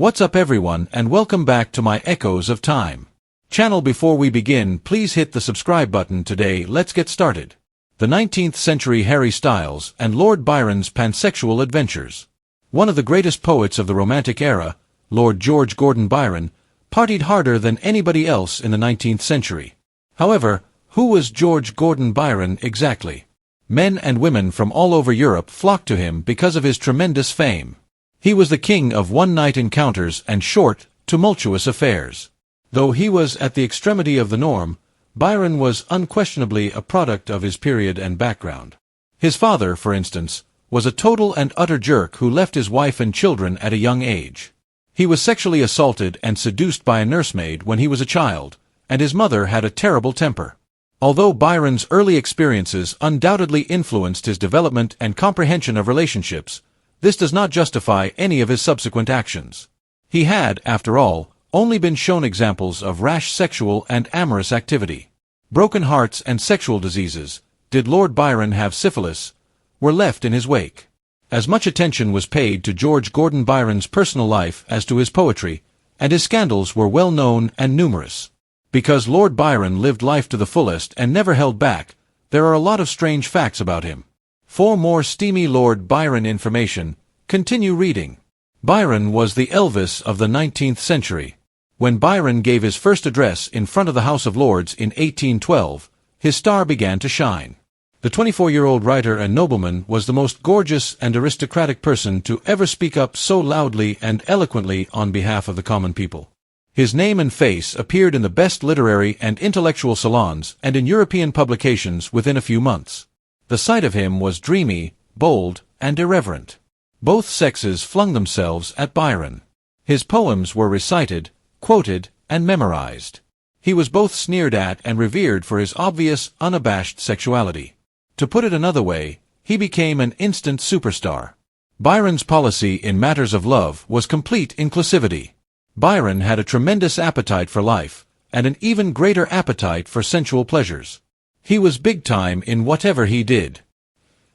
What's up everyone and welcome back to my Echoes of Time channel. Before we begin, please hit the subscribe button. Today let's get started. The 19th century Harry Styles and Lord Byron's pansexual adventures. One of the greatest poets of the Romantic era, Lord George Gordon Byron, partied harder than anybody else in the 19th century. However, who was George Gordon Byron exactly? Men and women from all over Europe flocked to him because of his tremendous fame. He was the king of one-night encounters and short, tumultuous affairs. Though he was at the extremity of the norm, Byron was unquestionably a product of his period and background. His father, for instance, was a total and utter jerk who left his wife and children at a young age. He was sexually assaulted and seduced by a nursemaid when he was a child, and his mother had a terrible temper. Although Byron's early experiences undoubtedly influenced his development and comprehension of relationships, this does not justify any of his subsequent actions. He had, after all, only been shown examples of rash sexual and amorous activity. Broken hearts and sexual diseases, did Lord Byron have syphilis, were left in his wake. As much attention was paid to George Gordon Byron's personal life as to his poetry, and his scandals were well known and numerous. Because Lord Byron lived life to the fullest and never held back, there are a lot of strange facts about him. For more steamy Lord Byron information, continue reading. Byron was the Elvis of the 19th century. When Byron gave his first address in front of the House of Lords in 1812, his star began to shine. The 24-year-old writer and nobleman was the most gorgeous and aristocratic person to ever speak up so loudly and eloquently on behalf of the common people. His name and face appeared in the best literary and intellectual salons and in European publications within a few months. The sight of him was dreamy, bold, and irreverent. Both sexes flung themselves at Byron. His poems were recited, quoted, and memorized. He was both sneered at and revered for his obvious, unabashed sexuality. To put it another way, he became an instant superstar. Byron's policy in matters of love was complete inclusivity. Byron had a tremendous appetite for life, and an even greater appetite for sensual pleasures. He was big time in whatever he did.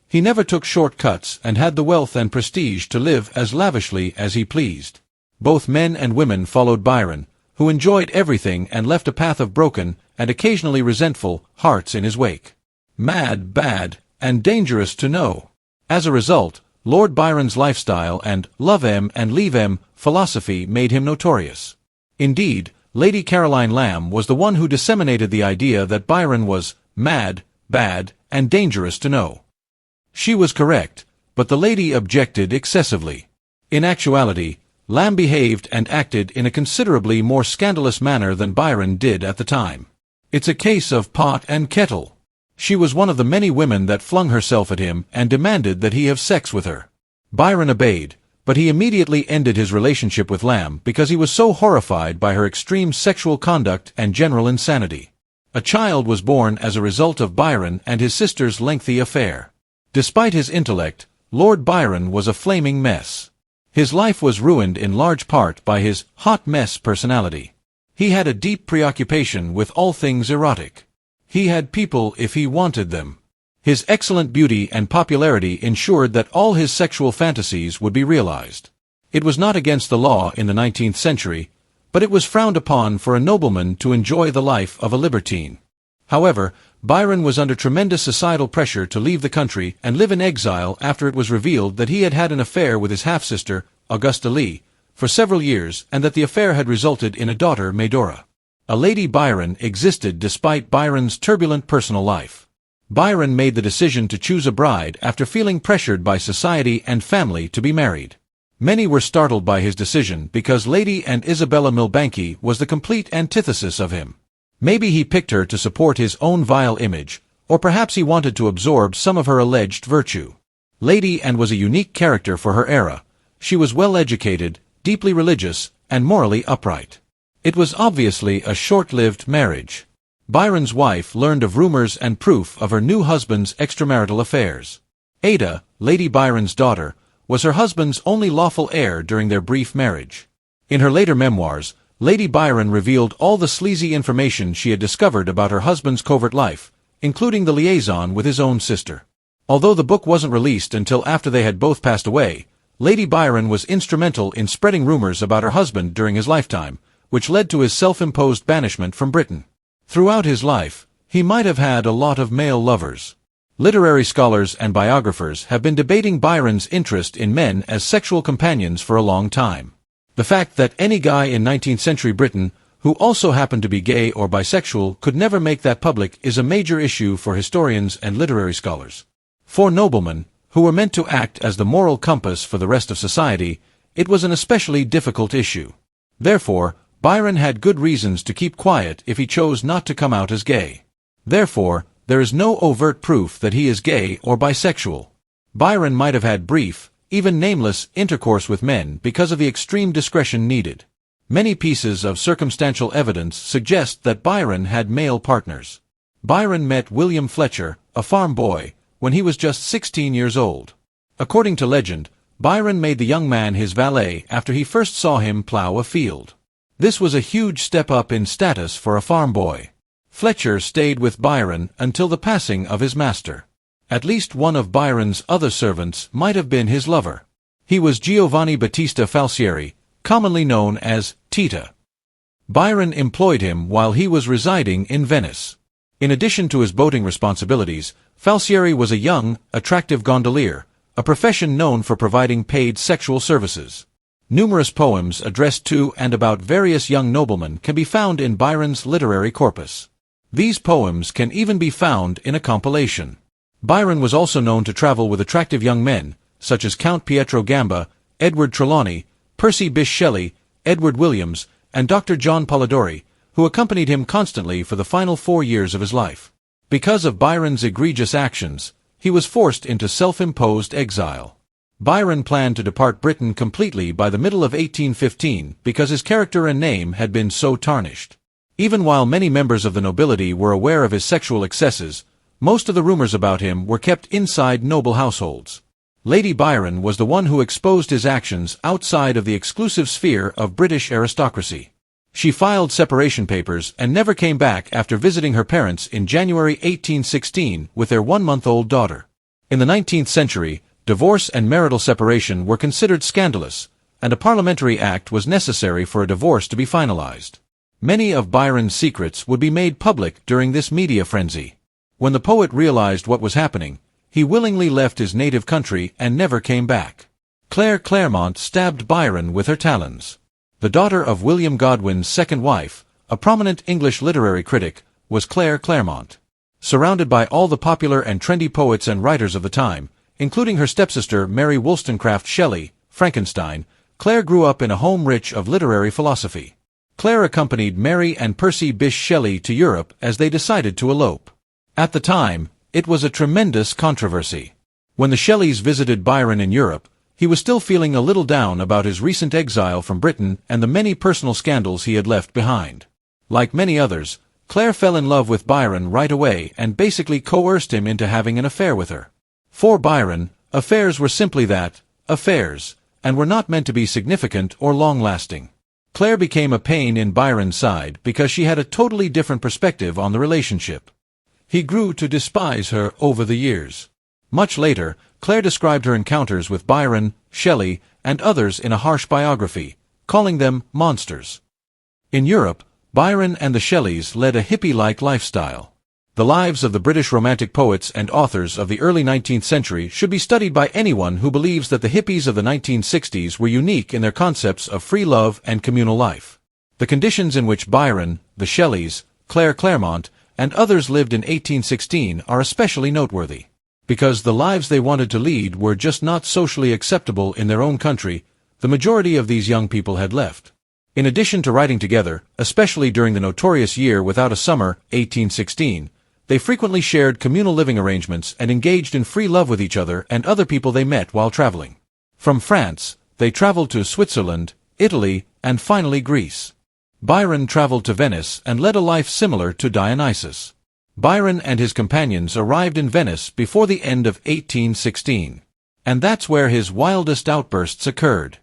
He never took shortcuts and had the wealth and prestige to live as lavishly as he pleased. Both men and women followed Byron, who enjoyed everything and left a path of broken, and occasionally resentful, hearts in his wake. Mad, bad, and dangerous to know. As a result, Lord Byron's lifestyle and love 'em and leave 'em philosophy made him notorious. Indeed, Lady Caroline Lamb was the one who disseminated the idea that Byron was mad, bad, and dangerous to know. She was correct, but the lady objected excessively. In actuality, Lamb behaved and acted in a considerably more scandalous manner than Byron did at the time. It's a case of pot and kettle. She was one of the many women that flung herself at him and demanded that he have sex with her. Byron obeyed, but he immediately ended his relationship with Lamb because he was so horrified by her extreme sexual conduct and general insanity. A child was born as a result of Byron and his sister's lengthy affair. Despite his intellect, Lord Byron was a flaming mess. His life was ruined in large part by his hot mess personality. He had a deep preoccupation with all things erotic. He had people if he wanted them. His excellent beauty and popularity ensured that all his sexual fantasies would be realized. It was not against the law in the 19th century, but it was frowned upon for a nobleman to enjoy the life of a libertine. However, Byron was under tremendous societal pressure to leave the country and live in exile after it was revealed that he had had an affair with his half-sister, Augusta Lee, for several years and that the affair had resulted in a daughter, Medora. A Lady Byron existed despite Byron's turbulent personal life. Byron made the decision to choose a bride after feeling pressured by society and family to be married. Many were startled by his decision because Lady and Isabella Milbanke was the complete antithesis of him. Maybe he picked her to support his own vile image, or perhaps he wanted to absorb some of her alleged virtue. Lady Anne was a unique character for her era. She was well-educated, deeply religious, and morally upright. It was obviously a short-lived marriage. Byron's wife learned of rumors and proof of her new husband's extramarital affairs. Ada, Lady Byron's daughter, was her husband's only lawful heir during their brief marriage. In her later memoirs, Lady Byron revealed all the sleazy information she had discovered about her husband's covert life, including the liaison with his own sister. Although the book wasn't released until after they had both passed away, Lady Byron was instrumental in spreading rumors about her husband during his lifetime, which led to his self-imposed banishment from Britain. Throughout his life, he might have had a lot of male lovers. Literary scholars and biographers have been debating Byron's interest in men as sexual companions for a long time. The fact that any guy in 19th-century Britain who also happened to be gay or bisexual could never make that public is a major issue for historians and literary scholars. For noblemen, who were meant to act as the moral compass for the rest of society, it was an especially difficult issue. Therefore, Byron had good reasons to keep quiet if he chose not to come out as gay. Therefore, there is no overt proof that he is gay or bisexual. Byron might have had brief, even nameless, intercourse with men because of the extreme discretion needed. Many pieces of circumstantial evidence suggest that Byron had male partners. Byron met William Fletcher, a farm boy, when he was just 16 years old. According to legend, Byron made the young man his valet after he first saw him plow a field. This was a huge step up in status for a farm boy. Fletcher stayed with Byron until the passing of his master. At least one of Byron's other servants might have been his lover. He was Giovanni Battista Falsieri, commonly known as Tita. Byron employed him while he was residing in Venice. In addition to his boating responsibilities, Falsieri was a young, attractive gondolier, a profession known for providing paid sexual services. Numerous poems addressed to and about various young noblemen can be found in Byron's literary corpus. These poems can even be found in a compilation. Byron was also known to travel with attractive young men, such as Count Pietro Gamba, Edward Trelawney, Percy Bysshe Shelley, Edward Williams, and Dr. John Polidori, who accompanied him constantly for the final 4 years of his life. Because of Byron's egregious actions, he was forced into self-imposed exile. Byron planned to depart Britain completely by the middle of 1815 because his character and name had been so tarnished. Even while many members of the nobility were aware of his sexual excesses, most of the rumors about him were kept inside noble households. Lady Byron was the one who exposed his actions outside of the exclusive sphere of British aristocracy. She filed separation papers and never came back after visiting her parents in January 1816 with their 1-month-old daughter. In the 19th century, divorce and marital separation were considered scandalous, and a parliamentary act was necessary for a divorce to be finalized. Many of Byron's secrets would be made public during this media frenzy. When the poet realized what was happening, he willingly left his native country and never came back. Claire Clairmont stabbed Byron with her talons. The daughter of William Godwin's second wife, a prominent English literary critic, was Claire Clairmont. Surrounded by all the popular and trendy poets and writers of the time, including her stepsister Mary Wollstonecraft Shelley, Frankenstein, Claire grew up in a home rich of literary philosophy. Claire accompanied Mary and Percy Bysshe Shelley to Europe as they decided to elope. At the time, it was a tremendous controversy. When the Shelleys visited Byron in Europe, he was still feeling a little down about his recent exile from Britain and the many personal scandals he had left behind. Like many others, Claire fell in love with Byron right away and basically coerced him into having an affair with her. For Byron, affairs were simply that, affairs, and were not meant to be significant or long-lasting. Claire became a pain in Byron's side because she had a totally different perspective on the relationship. He grew to despise her over the years. Much later, Claire described her encounters with Byron, Shelley, and others in a harsh biography, calling them monsters. In Europe, Byron and the Shelleys led a hippie-like lifestyle. The lives of the British Romantic poets and authors of the early 19th century should be studied by anyone who believes that the hippies of the 1960s were unique in their concepts of free love and communal life. The conditions in which Byron, the Shelleys, Claire Clairmont, and others lived in 1816 are especially noteworthy. Because the lives they wanted to lead were just not socially acceptable in their own country, the majority of these young people had left. In addition to writing together, especially during the notorious year without a summer, 1816, they frequently shared communal living arrangements and engaged in free love with each other and other people they met while traveling. From France, they traveled to Switzerland, Italy, and finally Greece. Byron traveled to Venice and led a life similar to Dionysus. Byron and his companions arrived in Venice before the end of 1816. And that's where his wildest outbursts occurred.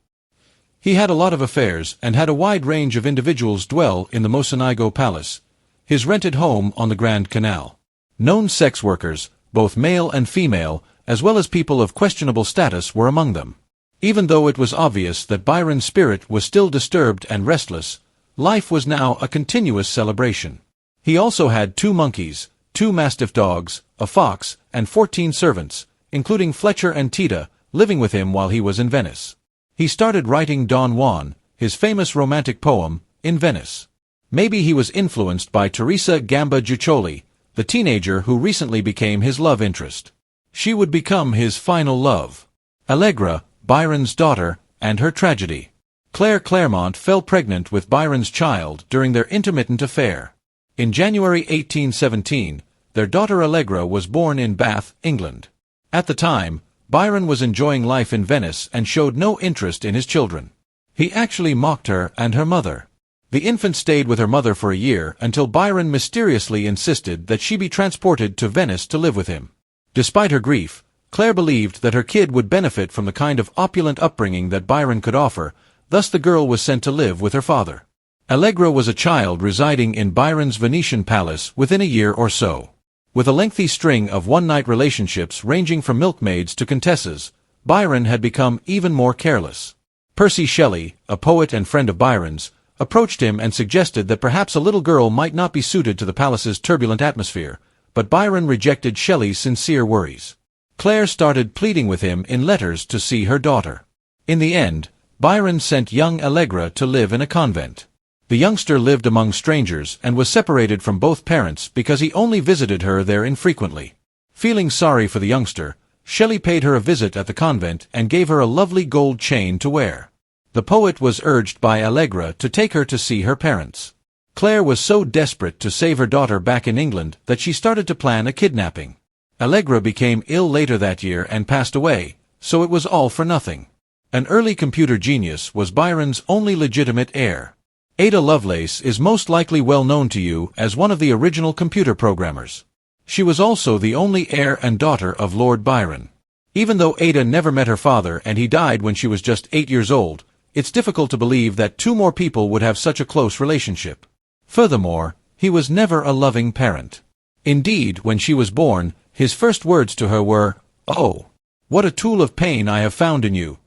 He had a lot of affairs and had a wide range of individuals dwell in the Mocenigo Palace, his rented home on the Grand Canal. Known sex workers, both male and female, as well as people of questionable status were among them. Even though it was obvious that Byron's spirit was still disturbed and restless, life was now a continuous celebration. He also had 2 monkeys, 2 mastiff dogs, a fox, and 14 servants, including Fletcher and Tita, living with him while he was in Venice. He started writing Don Juan, his famous romantic poem, in Venice. Maybe he was influenced by Teresa Gamba Giuccioli, the teenager who recently became his love interest. She would become his final love. Allegra, Byron's daughter, and her tragedy. Claire Claremont fell pregnant with Byron's child during their intermittent affair. In January 1817, their daughter Allegra was born in Bath, England. At the time, Byron was enjoying life in Venice and showed no interest in his children. He actually mocked her and her mother. The infant stayed with her mother for a year until Byron mysteriously insisted that she be transported to Venice to live with him. Despite her grief, Claire believed that her kid would benefit from the kind of opulent upbringing that Byron could offer, thus the girl was sent to live with her father. Allegra was a child residing in Byron's Venetian palace within a year or so. With a lengthy string of one-night relationships ranging from milkmaids to contessas, Byron had become even more careless. Percy Shelley, a poet and friend of Byron's, approached him and suggested that perhaps a little girl might not be suited to the palace's turbulent atmosphere, but Byron rejected Shelley's sincere worries. Claire started pleading with him in letters to see her daughter. In the end, Byron sent young Allegra to live in a convent. The youngster lived among strangers and was separated from both parents because he only visited her there infrequently. Feeling sorry for the youngster, Shelley paid her a visit at the convent and gave her a lovely gold chain to wear. The poet was urged by Allegra to take her to see her parents. Claire was so desperate to save her daughter back in England that she started to plan a kidnapping. Allegra became ill later that year and passed away, so it was all for nothing. An early computer genius was Byron's only legitimate heir. Ada Lovelace is most likely well known to you as one of the original computer programmers. She was also the only heir and daughter of Lord Byron. Even though Ada never met her father and he died when she was just 8 years old, it's difficult to believe that 2 more people would have such a close relationship. Furthermore, he was never a loving parent. Indeed, when she was born, his first words to her were, "Oh, what a tool of pain I have found in you."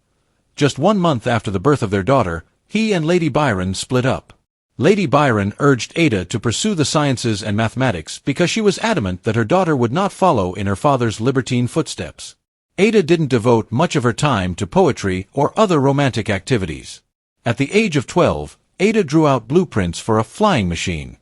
Just 1 month after the birth of their daughter, he and Lady Byron split up. Lady Byron urged Ada to pursue the sciences and mathematics because she was adamant that her daughter would not follow in her father's libertine footsteps. Ada didn't devote much of her time to poetry or other romantic activities. At the age of 12, Ada drew out blueprints for a flying machine.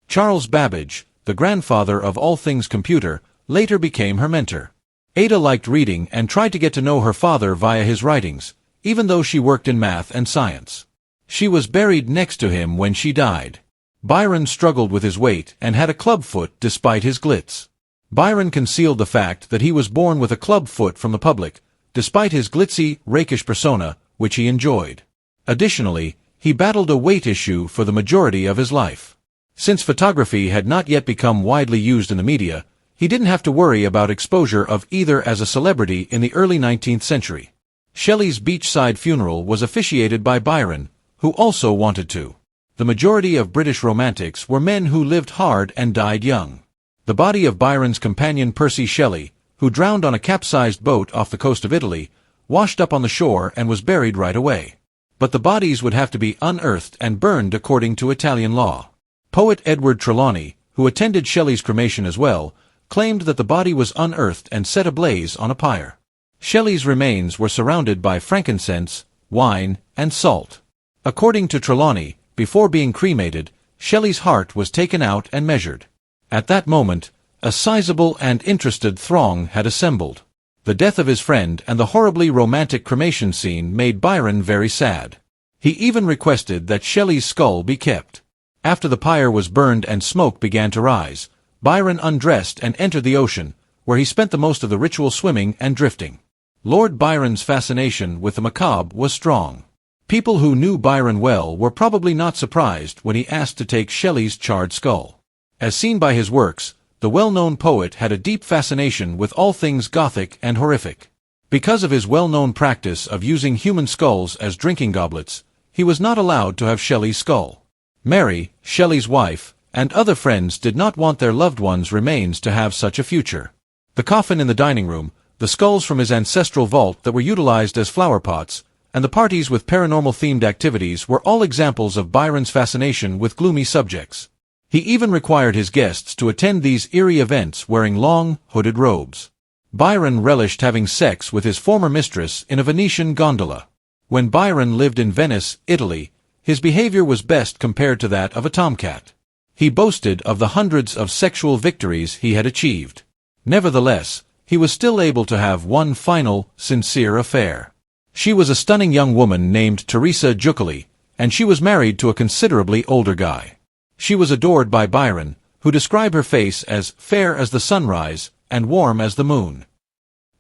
Charles Babbage, the grandfather of all things computer, later became her mentor. Ada liked reading and tried to get to know her father via his writings, even though she worked in math and science. She was buried next to him when she died. Byron struggled with his weight and had a club foot despite his glitz. Byron concealed the fact that he was born with a club foot from the public, despite his glitzy, rakish persona, which he enjoyed. Additionally, he battled a weight issue for the majority of his life. Since photography had not yet become widely used in the media, he didn't have to worry about exposure of either as a celebrity in the early 19th century. Shelley's beachside funeral was officiated by Byron, who also wanted to. The majority of British romantics were men who lived hard and died young. The body of Byron's companion Percy Shelley, who drowned on a capsized boat off the coast of Italy, washed up on the shore and was buried right away. But the bodies would have to be unearthed and burned according to Italian law. Poet Edward Trelawney, who attended Shelley's cremation as well, claimed that the body was unearthed and set ablaze on a pyre. Shelley's remains were surrounded by frankincense, wine, and salt. According to Trelawney, before being cremated, Shelley's heart was taken out and measured. At that moment, a sizable and interested throng had assembled. The death of his friend and the horribly romantic cremation scene made Byron very sad. He even requested that Shelley's skull be kept. After the pyre was burned and smoke began to rise, Byron undressed and entered the ocean, where he spent the most of the ritual swimming and drifting. Lord Byron's fascination with the macabre was strong. People who knew Byron well were probably not surprised when he asked to take Shelley's charred skull. As seen by his works, the well-known poet had a deep fascination with all things gothic and horrific. Because of his well-known practice of using human skulls as drinking goblets, he was not allowed to have Shelley's skull. Mary, Shelley's wife, and other friends did not want their loved one's remains to have such a future. The coffin in the dining room, the skulls from his ancestral vault that were utilized as flower pots, and the parties with paranormal-themed activities were all examples of Byron's fascination with gloomy subjects. He even required his guests to attend these eerie events wearing long, hooded robes. Byron relished having sex with his former mistress in a Venetian gondola. When Byron lived in Venice, Italy, his behavior was best compared to that of a tomcat. He boasted of the hundreds of sexual victories he had achieved. Nevertheless, he was still able to have one final, sincere affair. She was a stunning young woman named Teresa Giucoli, and she was married to a considerably older guy. She was adored by Byron, who described her face as fair as the sunrise and warm as the moon.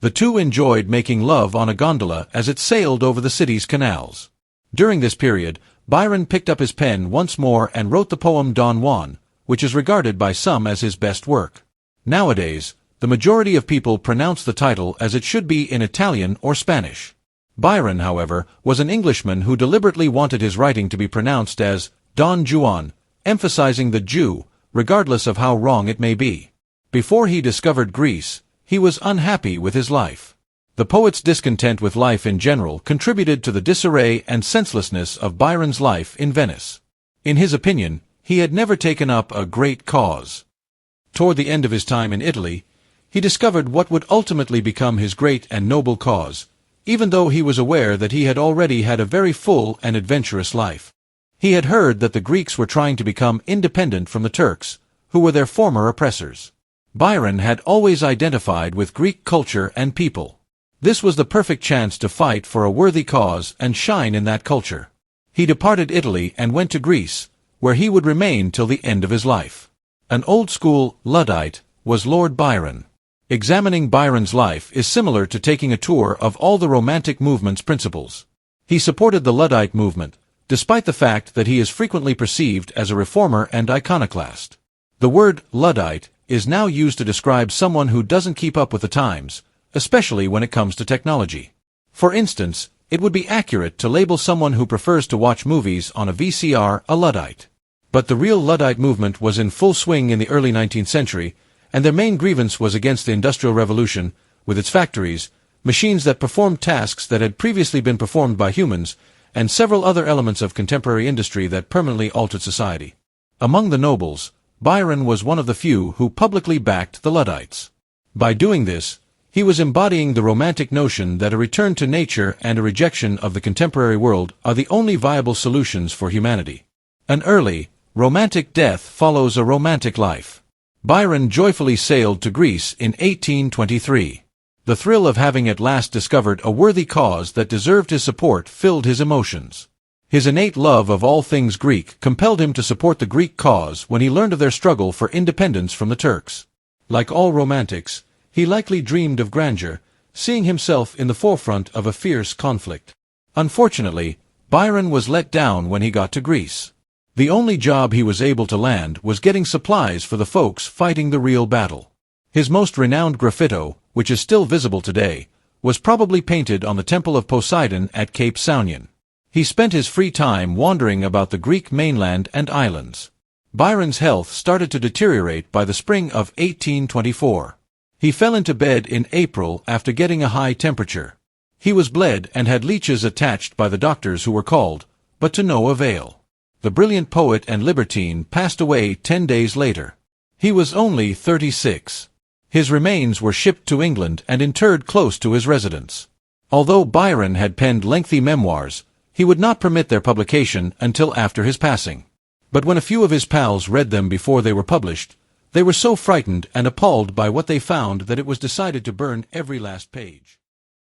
The two enjoyed making love on a gondola as it sailed over the city's canals. During this period, Byron picked up his pen once more and wrote the poem Don Juan, which is regarded by some as his best work. Nowadays, the majority of people pronounce the title as it should be in Italian or Spanish. Byron, however, was an Englishman who deliberately wanted his writing to be pronounced as Don Juan, emphasizing the Jew, regardless of how wrong it may be. Before he discovered Greece, he was unhappy with his life. The poet's discontent with life in general contributed to the disarray and senselessness of Byron's life in Venice. In his opinion, he had never taken up a great cause. Toward the end of his time in Italy, he discovered what would ultimately become his great and noble cause, even though he was aware that he had already had a very full and adventurous life. He had heard that the Greeks were trying to become independent from the Turks, who were their former oppressors. Byron had always identified with Greek culture and people. This was the perfect chance to fight for a worthy cause and shine in that culture. He departed Italy and went to Greece, where he would remain till the end of his life. An old-school Luddite was Lord Byron. Examining Byron's life is similar to taking a tour of all the Romantic movement's principles. He supported the Luddite movement, despite the fact that he is frequently perceived as a reformer and iconoclast. The word Luddite is now used to describe someone who doesn't keep up with the times, especially when it comes to technology. For instance, it would be accurate to label someone who prefers to watch movies on a VCR a Luddite. But the real Luddite movement was in full swing in the early 19th century, and their main grievance was against the Industrial Revolution, with its factories, machines that performed tasks that had previously been performed by humans, and several other elements of contemporary industry that permanently altered society. Among the nobles, Byron was one of the few who publicly backed the Luddites. By doing this, he was embodying the Romantic notion that a return to nature and a rejection of the contemporary world are the only viable solutions for humanity. An early, romantic death follows a romantic life. Byron joyfully sailed to Greece in 1823. The thrill of having at last discovered a worthy cause that deserved his support filled his emotions. His innate love of all things Greek compelled him to support the Greek cause when he learned of their struggle for independence from the Turks. Like all romantics, he likely dreamed of grandeur, seeing himself in the forefront of a fierce conflict. Unfortunately, Byron was let down when he got to Greece. The only job he was able to land was getting supplies for the folks fighting the real battle. His most renowned graffito, which is still visible today, was probably painted on the Temple of Poseidon at Cape Saunion. He spent his free time wandering about the Greek mainland and islands. Byron's health started to deteriorate by the spring of 1824. He fell into bed in April after getting a high temperature. He was bled and had leeches attached by the doctors who were called, but to no avail. The brilliant poet and libertine passed away 10 days later. He was only 36. His remains were shipped to England and interred close to his residence. Although Byron had penned lengthy memoirs, he would not permit their publication until after his passing. But when a few of his pals read them before they were published, they were so frightened and appalled by what they found that it was decided to burn every last page.